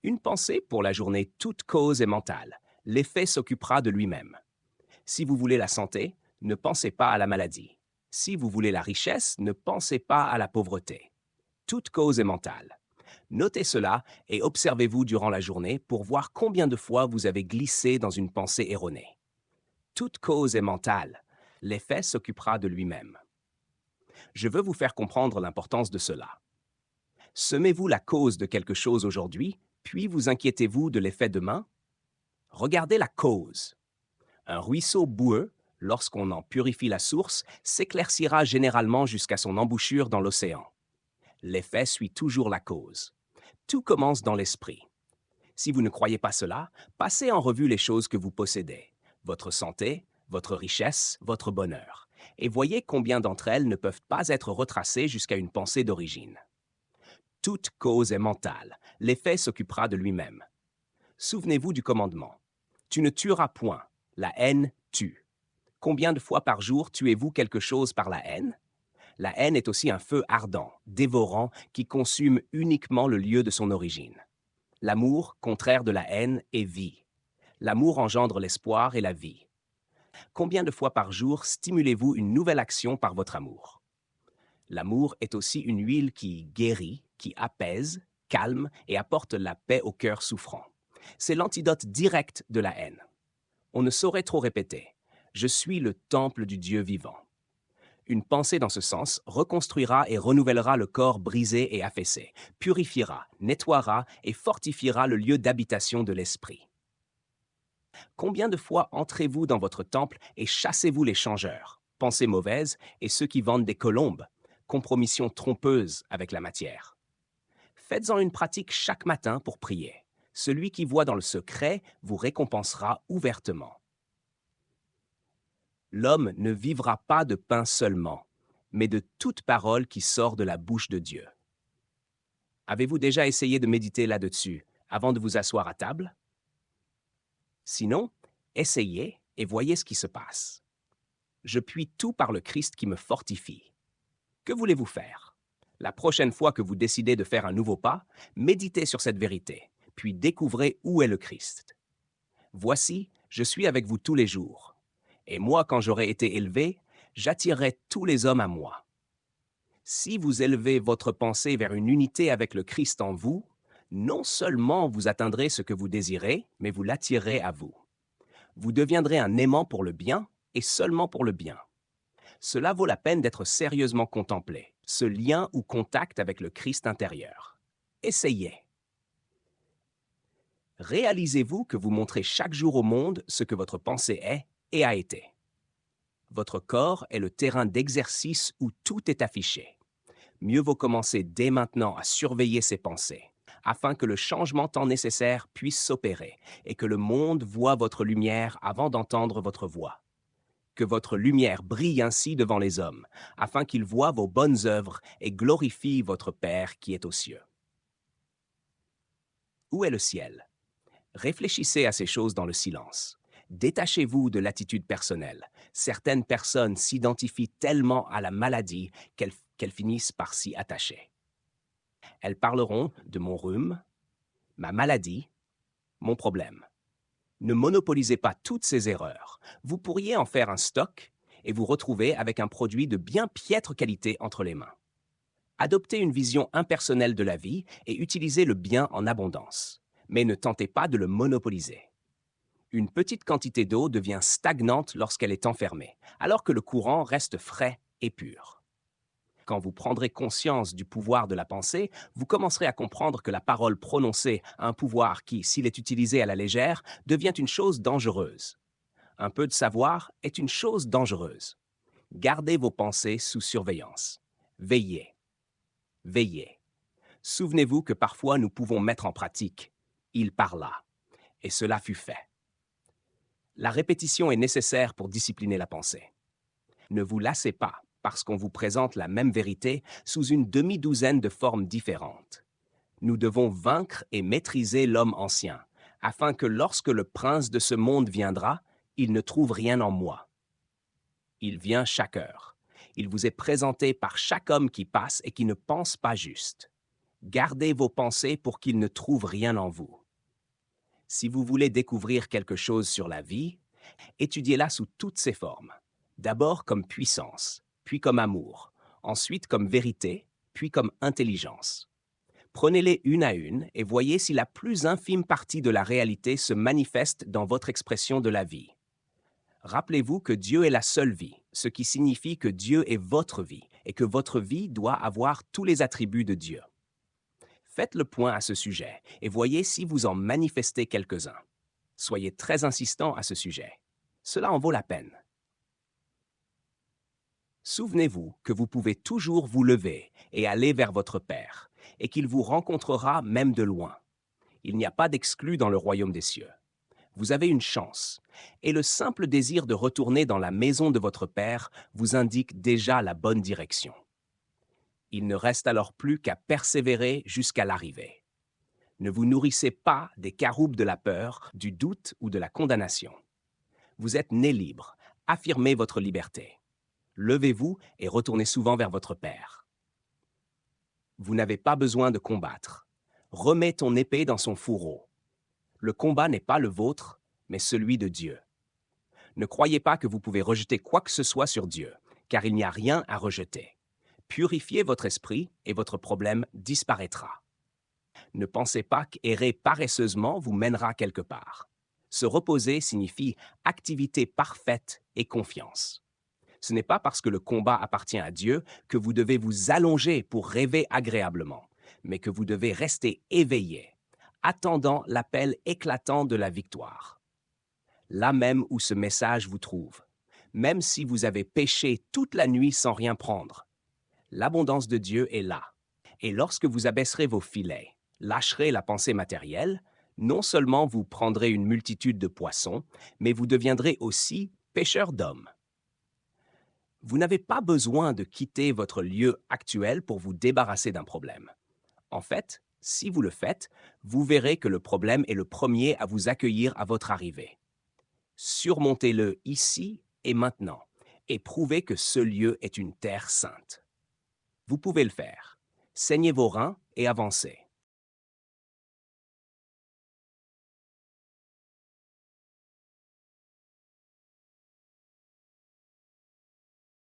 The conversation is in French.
Une pensée pour la journée toute cause est mentale. L'effet s'occupera de lui-même. Si vous voulez la santé, ne pensez pas à la maladie. Si vous voulez la richesse, ne pensez pas à la pauvreté. Toute cause est mentale. Notez cela et observez-vous durant la journée pour voir combien de fois vous avez glissé dans une pensée erronée. Toute cause est mentale. L'effet s'occupera de lui-même. Je veux vous faire comprendre l'importance de cela. Semez-vous la cause de quelque chose aujourd'hui, puis vous inquiétez-vous de l'effet demain? Regardez la cause. Un ruisseau boueux, lorsqu'on en purifie la source, s'éclaircira généralement jusqu'à son embouchure dans l'océan. L'effet suit toujours la cause. Tout commence dans l'esprit. Si vous ne croyez pas cela, passez en revue les choses que vous possédez, votre santé, votre richesse, votre bonheur, et voyez combien d'entre elles ne peuvent pas être retracées jusqu'à une pensée d'origine. Toute cause est mentale, l'effet s'occupera de lui-même. Souvenez-vous du commandement. Tu ne tueras point, la haine tue. Combien de fois par jour tuez-vous quelque chose par la haine? La haine est aussi un feu ardent, dévorant, qui consume uniquement le lieu de son origine. L'amour, contraire de la haine, est vie. L'amour engendre l'espoir et la vie. Combien de fois par jour stimulez-vous une nouvelle action par votre amour? L'amour est aussi une huile qui guérit, qui apaise, calme et apporte la paix au cœur souffrant. C'est l'antidote direct de la haine. On ne saurait trop répéter « Je suis le temple du Dieu vivant ». Une pensée dans ce sens reconstruira et renouvellera le corps brisé et affaissé, purifiera, nettoiera et fortifiera le lieu d'habitation de l'esprit. Combien de fois entrez-vous dans votre temple et chassez-vous les changeurs, pensées mauvaises et ceux qui vendent des colombes, compromission trompeuse avec la matière? Faites-en une pratique chaque matin pour prier. Celui qui voit dans le secret vous récompensera ouvertement. L'homme ne vivra pas de pain seulement, mais de toute parole qui sort de la bouche de Dieu. Avez-vous déjà essayé de méditer là-dessus avant de vous asseoir à table? Sinon, essayez et voyez ce qui se passe. Je puis tout par le Christ qui me fortifie. Que voulez-vous faire? La prochaine fois que vous décidez de faire un nouveau pas, méditez sur cette vérité, puis découvrez où est le Christ. Voici, je suis avec vous tous les jours. Et moi, quand j'aurai été élevé, j'attirerai tous les hommes à moi. Si vous élevez votre pensée vers une unité avec le Christ en vous, non seulement vous atteindrez ce que vous désirez, mais vous l'attirerez à vous. Vous deviendrez un aimant pour le bien et seulement pour le bien. Cela vaut la peine d'être sérieusement contemplé, ce lien ou contact avec le Christ intérieur. Essayez. Réalisez-vous que vous montrez chaque jour au monde ce que votre pensée est et a été. Votre corps est le terrain d'exercice où tout est affiché. Mieux vaut commencer dès maintenant à surveiller ses pensées, afin que le changement tant nécessaire puisse s'opérer et que le monde voie votre lumière avant d'entendre votre voix. Que votre lumière brille ainsi devant les hommes, afin qu'ils voient vos bonnes œuvres et glorifient votre Père qui est aux cieux. Où est le ciel? Réfléchissez à ces choses dans le silence. Détachez-vous de l'attitude personnelle. Certaines personnes s'identifient tellement à la maladie qu'elles finissent par s'y attacher. Elles parleront de mon rhume, ma maladie, mon problème. Ne monopolisez pas toutes ces erreurs. Vous pourriez en faire un stock et vous retrouver avec un produit de bien piètre qualité entre les mains. Adoptez une vision impersonnelle de la vie et utilisez le bien en abondance. Mais ne tentez pas de le monopoliser. Une petite quantité d'eau devient stagnante lorsqu'elle est enfermée, alors que le courant reste frais et pur. Quand vous prendrez conscience du pouvoir de la pensée, vous commencerez à comprendre que la parole prononcée a un pouvoir qui, s'il est utilisé à la légère, devient une chose dangereuse. Un peu de savoir est une chose dangereuse. Gardez vos pensées sous surveillance. Veillez. Veillez. Souvenez-vous que parfois nous pouvons mettre en pratique « Il parla » et cela fut fait. La répétition est nécessaire pour discipliner la pensée. Ne vous lassez pas parce qu'on vous présente la même vérité sous une demi-douzaine de formes différentes. Nous devons vaincre et maîtriser l'homme ancien, afin que lorsque le prince de ce monde viendra, il ne trouve rien en moi. Il vient chaque heure. Il vous est présenté par chaque homme qui passe et qui ne pense pas juste. Gardez vos pensées pour qu'ils ne trouvent rien en vous. Si vous voulez découvrir quelque chose sur la vie, étudiez-la sous toutes ses formes. D'abord comme puissance, puis comme amour, ensuite comme vérité, puis comme intelligence. Prenez-les une à une et voyez si la plus infime partie de la réalité se manifeste dans votre expression de la vie. Rappelez-vous que Dieu est la seule vie, ce qui signifie que Dieu est votre vie et que votre vie doit avoir tous les attributs de Dieu. Faites le point à ce sujet et voyez si vous en manifestez quelques-uns. Soyez très insistant à ce sujet. Cela en vaut la peine. Souvenez-vous que vous pouvez toujours vous lever et aller vers votre Père, et qu'il vous rencontrera même de loin. Il n'y a pas d'exclus dans le royaume des cieux. Vous avez une chance, et le simple désir de retourner dans la maison de votre Père vous indique déjà la bonne direction. Il ne reste alors plus qu'à persévérer jusqu'à l'arrivée. Ne vous nourrissez pas des caroubes de la peur, du doute ou de la condamnation. Vous êtes né libre, affirmez votre liberté. Levez-vous et retournez souvent vers votre Père. Vous n'avez pas besoin de combattre. Remets ton épée dans son fourreau. Le combat n'est pas le vôtre, mais celui de Dieu. Ne croyez pas que vous pouvez rejeter quoi que ce soit sur Dieu, car il n'y a rien à rejeter. Purifiez votre esprit et votre problème disparaîtra. Ne pensez pas qu'errer paresseusement vous mènera quelque part. Se reposer signifie activité parfaite et confiance. Ce n'est pas parce que le combat appartient à Dieu que vous devez vous allonger pour rêver agréablement, mais que vous devez rester éveillé, attendant l'appel éclatant de la victoire. Là même où ce message vous trouve, même si vous avez péché toute la nuit sans rien prendre, l'abondance de Dieu est là. Et lorsque vous abaisserez vos filets, lâcherez la pensée matérielle, non seulement vous prendrez une multitude de poissons, mais vous deviendrez aussi pêcheurs d'hommes. Vous n'avez pas besoin de quitter votre lieu actuel pour vous débarrasser d'un problème. En fait, si vous le faites, vous verrez que le problème est le premier à vous accueillir à votre arrivée. Surmontez-le ici et maintenant, et prouvez que ce lieu est une terre sainte. Vous pouvez le faire. Saignez vos reins et avancez.